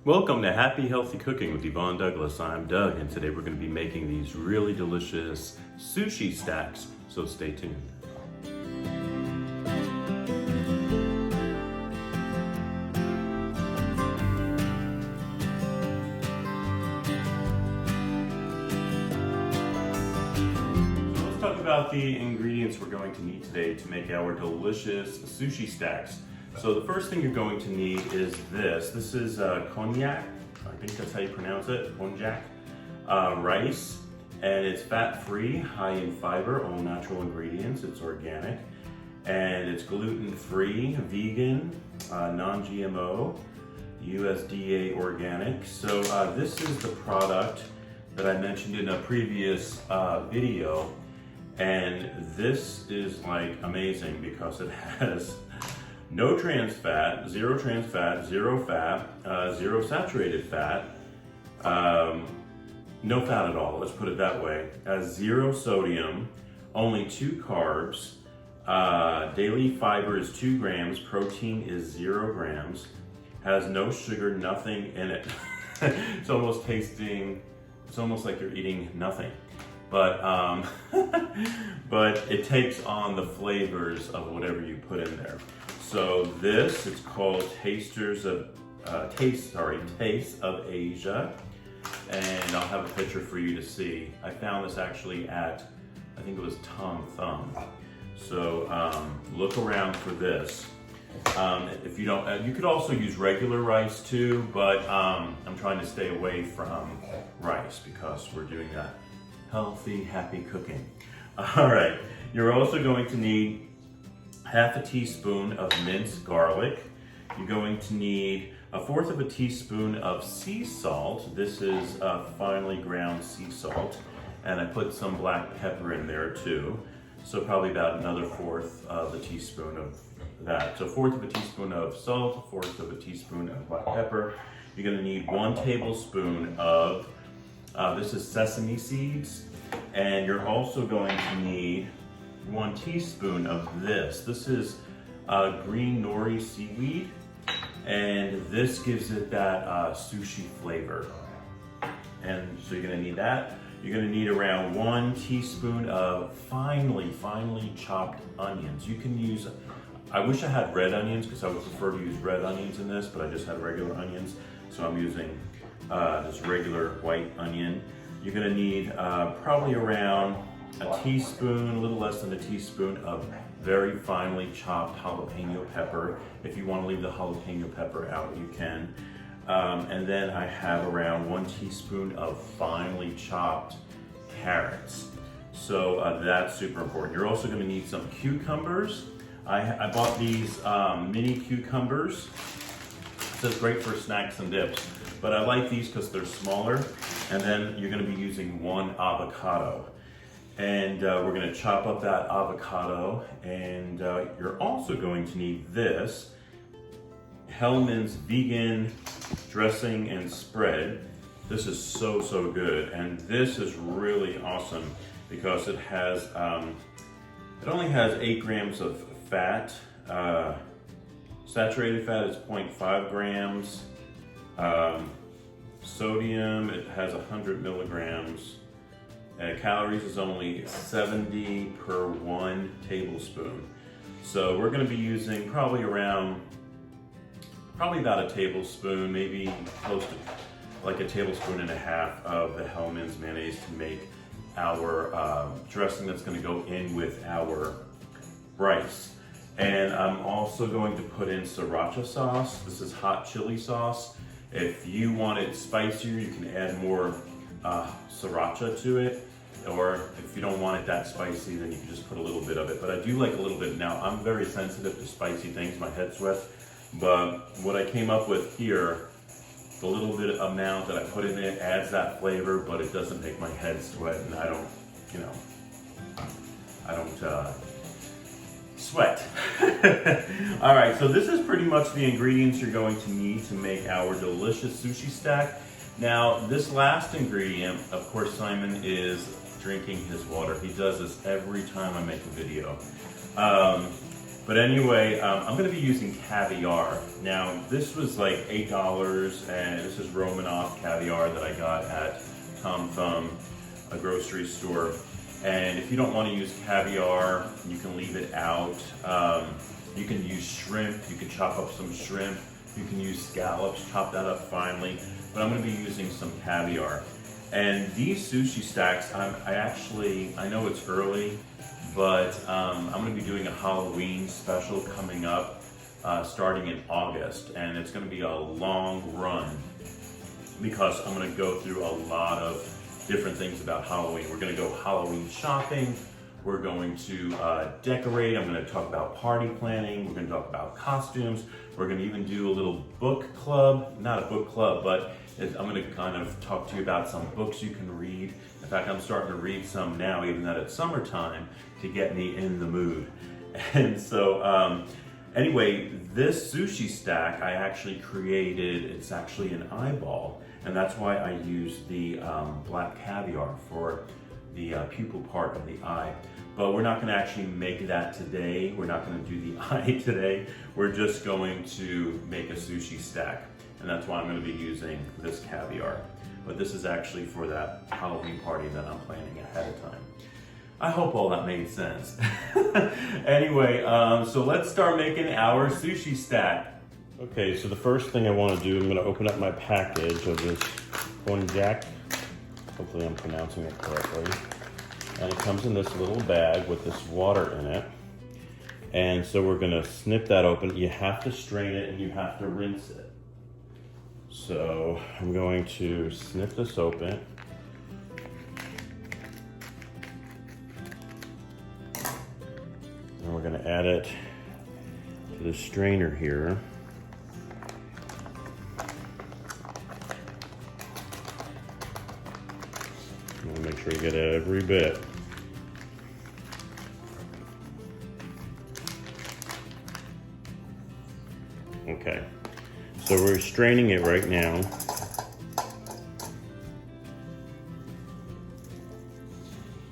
Welcome to Happy Healthy Cooking with Yvonne Douglas. I'm Doug, and today we're going to be making these really delicious sushi stacks, so stay tuned. So let's talk about the ingredients we're going to need today to make our delicious sushi stacks. So the first thing you're going to need is this. This is cognac, I think that's how you pronounce it, cognac, rice, and it's fat-free, high in fiber, all natural ingredients, it's organic, and it's gluten-free, vegan, non-GMO, USDA organic. So this is the product that I mentioned in a previous video, and this is like amazing because it has no trans fat, zero fat, zero saturated fat, no fat at all, let's put it that way. Zero sodium, only 2 carbs, daily fiber is 2 grams, protein is 0 grams, has no sugar, nothing in it. It's almost like you're eating nothing. But, but it takes on the flavors of whatever you put in there. So this, it's called Taste of Asia, and I'll have a picture for you to see. I found this actually at, I think it was Tom Thumb. So look around for this. If you don't, you could also use regular rice too, but I'm trying to stay away from rice because we're doing that healthy, happy cooking. All right, you're also going to need half a teaspoon of minced garlic. You're going to need 1/4 teaspoon of sea salt. This is finely ground sea salt. And I put some black pepper in there too. So probably about another 1/4 of a teaspoon of that. So 1/4 teaspoon of salt, 1/4 teaspoon of black pepper. You're gonna need 1 tablespoon of, this is sesame seeds. And you're also going to need 1 teaspoon of this. This is green nori seaweed, and this gives it that sushi flavor. And so you're gonna need that. You're gonna need around 1 teaspoon of finely chopped onions. You can use, I wish I had red onions because I would prefer to use red onions in this, but I just had regular onions. So I'm using this regular white onion. You're gonna need probably around a teaspoon, a little less than a teaspoon of very finely chopped jalapeno pepper. If you want to leave the jalapeno pepper out, you can. And then I have around 1 teaspoon of finely chopped carrots. So that's super important. You're also going to need some cucumbers. I bought these mini cucumbers. So it's great for snacks and dips. But I like these because they're smaller. And then you're going to be using 1 avocado. And we're gonna chop up that avocado, and you're also going to need this, Hellmann's vegan dressing and spread. This is so good, and this is really awesome because it has, it only has 8 grams of fat. Saturated fat is 0.5 grams. Sodium, it has 100 milligrams. Calories is only 70 per 1 tablespoon. So we're going to be using probably about a tablespoon, maybe close to like a tablespoon and a half of the Hellmann's mayonnaise to make our dressing that's going to go in with our rice. And I'm also going to put in sriracha sauce. This is hot chili sauce. If you want it spicier, you can add more sriracha to it, or if you don't want it that spicy, then you can just put a little bit of it. But I do like a little bit. Now, I'm very sensitive to spicy things, my head sweats, but what I came up with here, the little bit of amount that I put in it adds that flavor, but it doesn't make my head sweat, and I don't sweat. All right, so this is pretty much the ingredients you're going to need to make our delicious sushi stack. Now, this last ingredient, of course, Simon is drinking his water. He does this every time I make a video. But anyway, I'm gonna be using caviar. Now, this was like $8, and this is Romanoff caviar that I got at Tom Thumb, a grocery store. And if you don't want to use caviar, you can leave it out. You can use shrimp, you can chop up some shrimp, you can use scallops, chop that up finely. But I'm going to be using some caviar. And these sushi stacks, I know it's early, but I'm going to be doing a Halloween special coming up starting in August. And it's going to be a long run because I'm going to go through a lot of different things about Halloween. We're going to go Halloween shopping. We're going to decorate. I'm going to talk about party planning. We're going to talk about costumes. We're going to even do a little book club. Not a book club, but I'm going to kind of talk to you about some books you can read. In fact, I'm starting to read some now, even though it's summertime, to get me in the mood. And so, anyway, this sushi stack I actually created. It's actually an eyeball. And that's why I use the black caviar for the pupil part of the eye. But we're not going to actually make that today. We're not going to do the eye today. We're just going to make a sushi stack. And that's why I'm going to be using this caviar. But this is actually for that Halloween party that I'm planning ahead of time. I hope all that made sense. Anyway, so let's start making our sushi stack. Okay, so the first thing I want to do, I'm going to open up my package of this konjac. Hopefully I'm pronouncing it correctly. And it comes in this little bag with this water in it. And so we're going to snip that open. You have to strain it and you have to rinse it. So I'm going to snip this open. And we're going to add it to the strainer here. Make sure you get every bit. Okay, so we're straining it right now.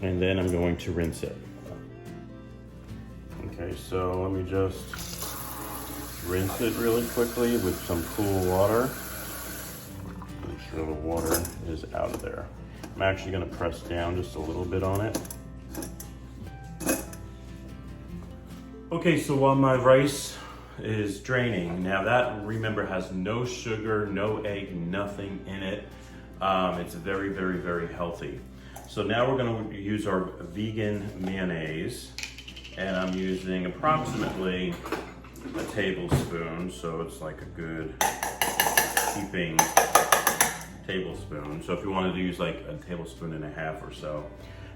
And then I'm going to rinse it. Okay, so let me just rinse it really quickly with some cool water. Make sure the water is out of there. I'm actually going to press down just a little bit on it. Okay, so while my rice is draining, now that, remember, has no sugar, no egg, nothing in it. It's very, very, very healthy. So now we're going to use our vegan mayonnaise, and I'm using approximately a tablespoon, so it's like a good heaping tablespoon. So if you wanted to use like a tablespoon and a half or so.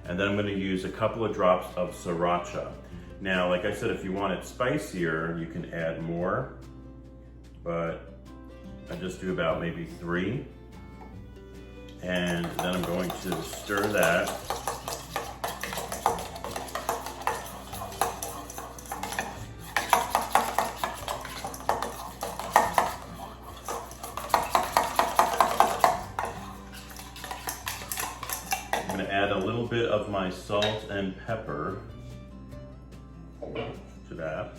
And then I'm going to use a couple of drops of sriracha. Now, like I said, if you want it spicier, you can add more, but I just do about maybe 3. And then I'm going to stir that. I'm going to add a little bit of my salt and pepper to that.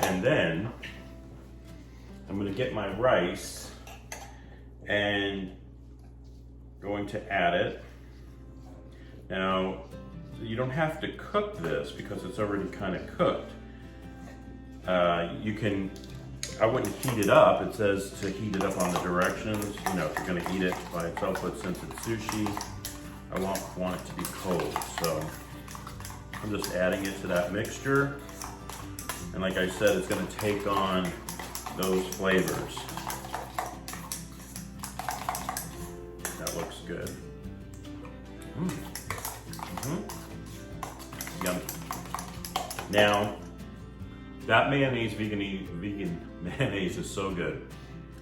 And then I'm going to get my rice and going to add it. Now, you don't have to cook this because it's already kind of cooked. You can, I wouldn't heat it up. It says to heat it up on the directions, you know, if you're going to eat it by itself, but since it's sushi, I want it to be cold. So I'm just adding it to that mixture. And like I said, it's going to take on those flavors. That looks good. Yummy. Now, that mayonnaise, vegan mayonnaise is so good.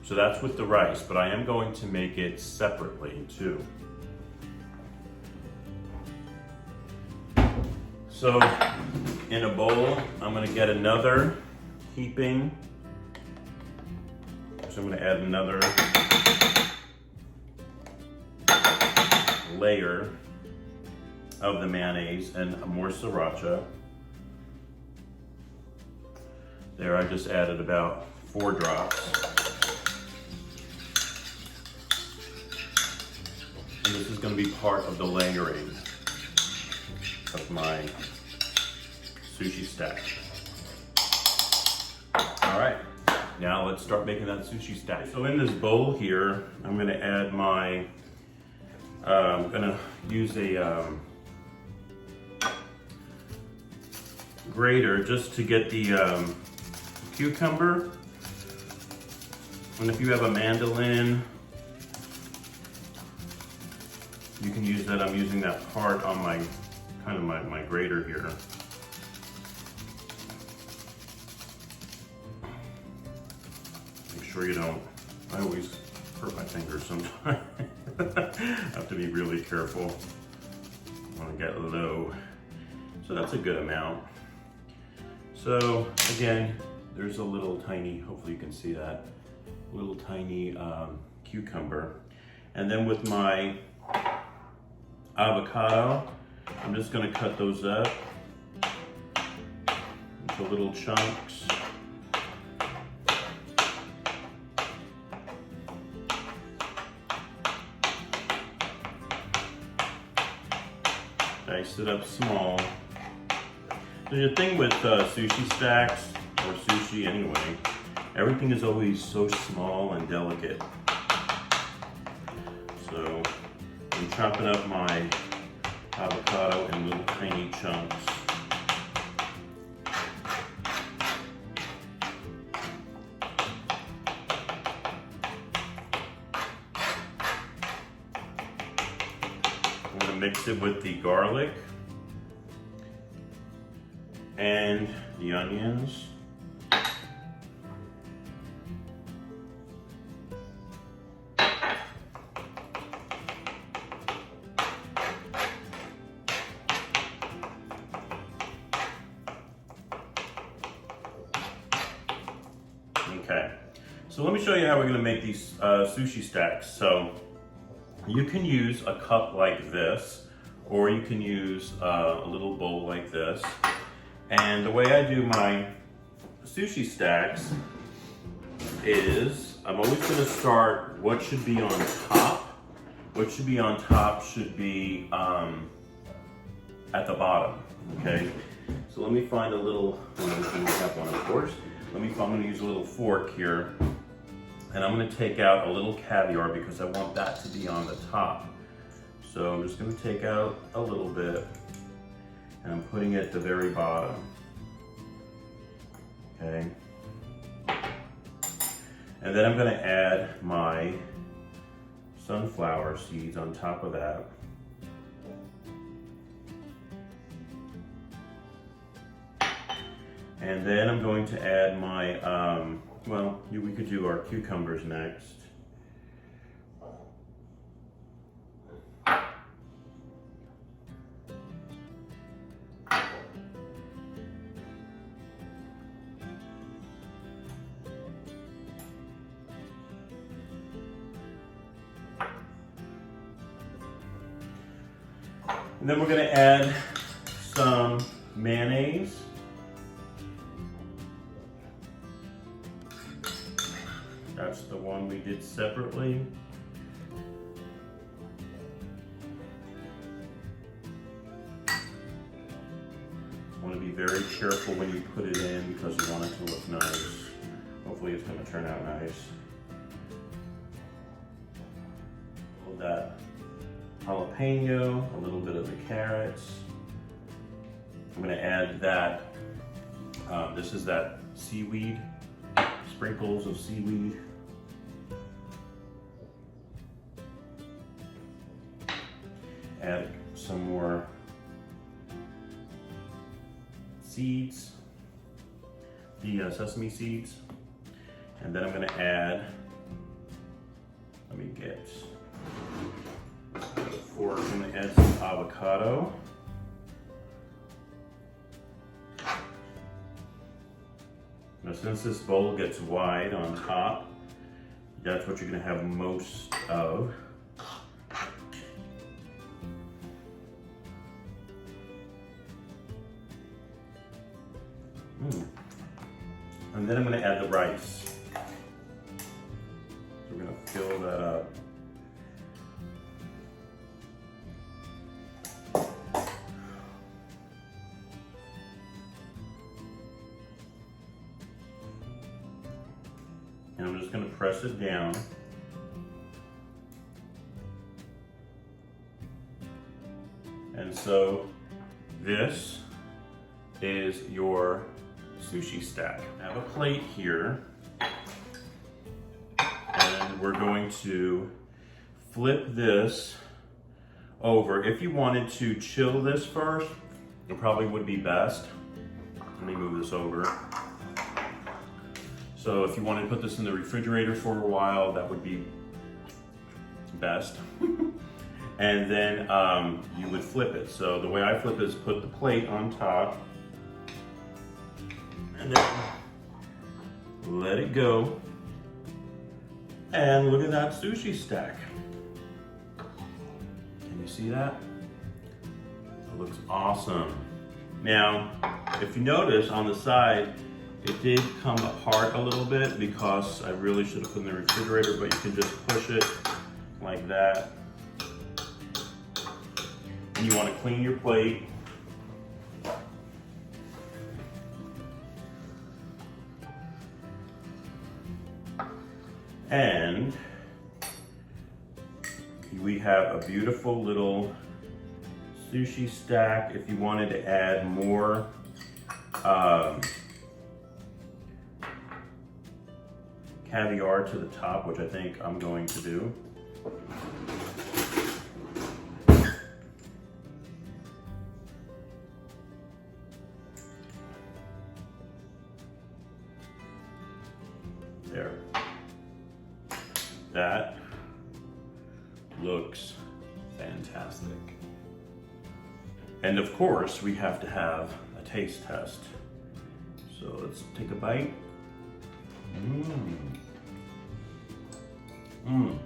So that's with the rice, but I am going to make it separately too. So in a bowl, I'm going to get another heaping So I'm going to add another layer of the mayonnaise and more sriracha. There, I just added about 4 drops. And this is going to be part of the layering of my sushi stack. All right, now let's start making that sushi stack. So in this bowl here, I'm going to add my, I'm going to use a grater just to get the cucumber. And if you have a mandolin, you can use that. I'm using that part on my, kind of my grater here. Make sure you don't, I always hurt my fingers sometimes. I have to be really careful. I want to get low. So that's a good amount. So again, there's a little tiny, hopefully you can see that, little tiny cucumber. And then with my avocado, I'm just going to cut those up into little chunks. Dice it up small. So the thing with sushi stacks, or sushi anyway, everything is always so small and delicate. So I'm chopping up my avocado in little tiny chunks. I'm going to mix it with the garlic and the onions. Okay, so let me show you how we're going to make these sushi stacks. So you can use a cup like this, or you can use a little bowl like this. And the way I do my sushi stacks is I'm always going to start what should be on top. What should be on top should be at the bottom, okay? So let me find a little, we have one of course. I'm going to use a little fork here, and I'm going to take out a little caviar because I want that to be on the top. So I'm just going to take out a little bit, and I'm putting it at the very bottom. Okay. And then I'm going to add my sunflower seeds on top of that. And then I'm going to add my, well, we could do our cucumbers next. And then we're going to add some mayonnaise. That's the one we did separately. Want to be very careful when you put it in because you want it to look nice. Hopefully it's going to turn out nice. A little that jalapeno, a little bit of the carrots. I'm going to add that, this is that seaweed, sprinkles of seaweed. Add some more seeds, the sesame seeds, and then I'm going to add, let me get a fork, I'm going to add some avocado. Now since this bowl gets wide on top, That's what you're gonna have most of. And then I'm gonna add the rice. So we're gonna fill that up. And I'm just gonna press it down. And so this is your sushi stack. I have a plate here, and we're going to flip this over. If you wanted to chill this first, it probably would be best. Let me move this over. So if you wanted to put this in the refrigerator for a while, that would be best. And then you would flip it. So the way I flip it is put the plate on top, and then let it go. And look at that sushi stack. Can you see that? It looks awesome. Now, if you notice on the side, it did come apart a little bit because I really should have put it in the refrigerator, but you can just push it like that. And you want to clean your plate. And we have a beautiful little sushi stack. If you wanted to add more caviar to the top, which I think I'm going to do. There. That looks fantastic. And of course, we have to have a taste test. So let's take a bite. Oh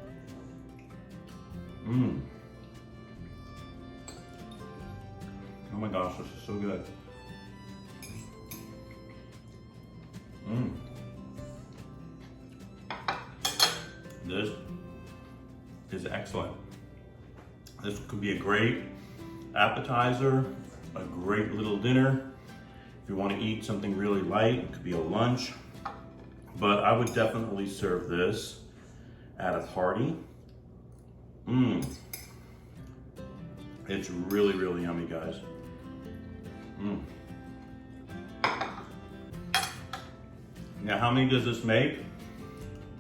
my gosh, this is so good. This is excellent. This could be a great appetizer, a great little dinner. If you want to eat something really light, it could be a lunch. But I would definitely serve this at a party. It's really, really yummy, guys. Now, how many does this make?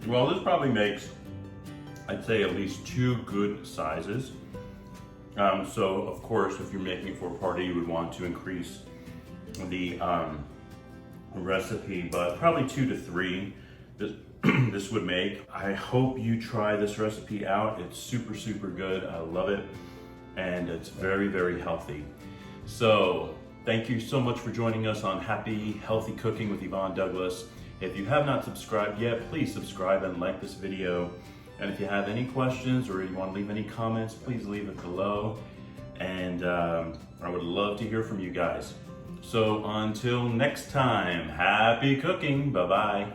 Well, this probably makes, I'd say, at least 2 good sizes. So, of course, if you're making it for a party, you would want to increase the recipe, but probably 2 to 3 this would make. I hope you try this recipe out. It's super, super good. I love it. And it's very, very healthy. So thank you so much for joining us on Happy Healthy Cooking with Yvonne Douglas. If you have not subscribed yet, please subscribe and like this video. And if you have any questions or you want to leave any comments, please leave it below. And I would love to hear from you guys. So until next time, happy cooking. Bye-bye.